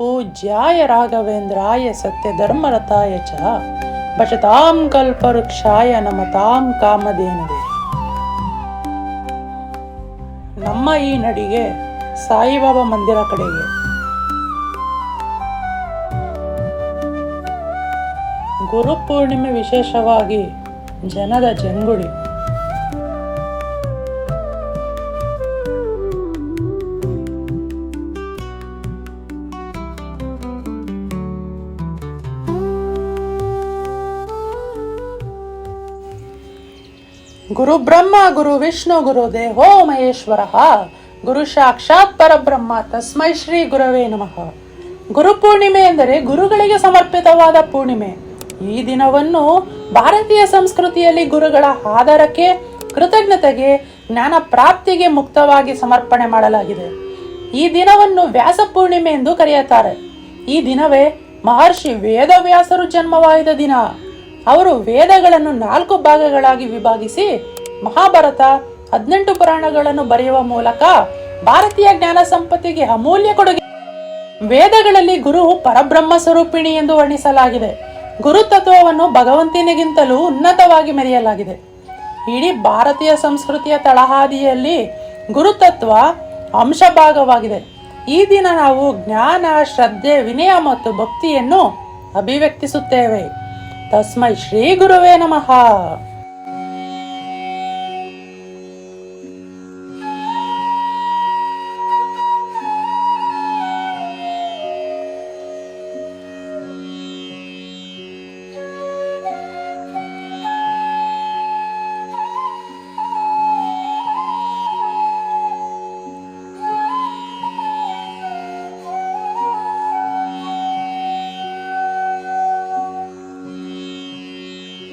ಪೂಜ್ಯಾಯ ರಾಘವೇಂದ್ರಾಯ ಸತ್ಯ ಧರ್ಮರತಾಯ ಚ ಭಜತಾಂ ಕಲ್ಪವೃಕ್ಷಾಯ ನಮತಾಂ ಕಾಮಧೇನವೇ. ನಮ್ಮ ಈ ನಡಿಗೆ ಸಾಯಿಬಾಬಾ ಮಂದಿರ ಕಡೆಗೆ. ಗುರುಪೂರ್ಣಿಮೆ ವಿಶೇಷವಾಗಿ ಜನದ ಜಂಗುಳಿ. ಗುರು ಬ್ರಹ್ಮ ಗುರು ವಿಷ್ಣು ಗುರು ದೇವೋ ಮಹೇಶ್ವರ ಗುರು ಸಾಕ್ಷಾತ್ ಪರಬ್ರಹ್ಮ ತಸ್ಮೈ ಶ್ರೀ ಗುರವೇ ನಮಃ. ಗುರುಪೂರ್ಣಿಮೆ ಎಂದರೆ ಗುರುಗಳಿಗೆ ಸಮರ್ಪಿತವಾದ ಪೂರ್ಣಿಮೆ. ಈ ದಿನವನ್ನು ಭಾರತೀಯ ಸಂಸ್ಕೃತಿಯಲ್ಲಿ ಗುರುಗಳ ಆಧಾರಕ್ಕೆ, ಕೃತಜ್ಞತೆಗೆ, ಜ್ಞಾನ ಪ್ರಾಪ್ತಿಗೆ ಮುಕ್ತವಾಗಿ ಸಮರ್ಪಣೆ ಮಾಡಲಾಗಿದೆ. ಈ ದಿನವನ್ನು ವ್ಯಾಸ ಪೂರ್ಣಿಮೆ ಎಂದು ಕರೆಯುತ್ತಾರೆ. ಈ ದಿನವೇ ಮಹರ್ಷಿ ವೇದವ್ಯಾಸರು ಜನ್ಮವಾದ ದಿನ. ಅವರು ವೇದಗಳನ್ನು 4 ಭಾಗಗಳಾಗಿ ವಿಭಾಗಿಸಿ ಮಹಾಭಾರತ 18 ಪುರಾಣಗಳನ್ನು ಬರೆಯುವ ಮೂಲಕ ಭಾರತೀಯ ಜ್ಞಾನ ಸಂಪತ್ತಿಗೆ ಅಮೂಲ್ಯ ಕೊಡುಗೆ. ವೇದಗಳಲ್ಲಿ ಗುರು ಪರಬ್ರಹ್ಮ ಸ್ವರೂಪಿಣಿ ಎಂದು ವರ್ಣಿಸಲಾಗಿದೆ. ಗುರು ತತ್ವವನ್ನು ಭಗವಂತನಿಗಿಂತಲೂ ಉನ್ನತವಾಗಿ ಮೆರೆಯಲಾಗಿದೆ. ಇಡೀ ಭಾರತೀಯ ಸಂಸ್ಕೃತಿಯ ತಳಹಾದಿಯಲ್ಲಿ ಗುರುತತ್ವ ಅಂಶ ಭಾಗವಾಗಿದೆ. ಈ ದಿನ ನಾವು ಜ್ಞಾನ, ಶ್ರದ್ಧೆ, ವಿನಯ ಮತ್ತು ಭಕ್ತಿಯನ್ನು ಅಭಿವ್ಯಕ್ತಿಸುತ್ತೇವೆ. ತಸ್ಮೈ ಶ್ರೀ ಗುರುವೇ ನಮಃ.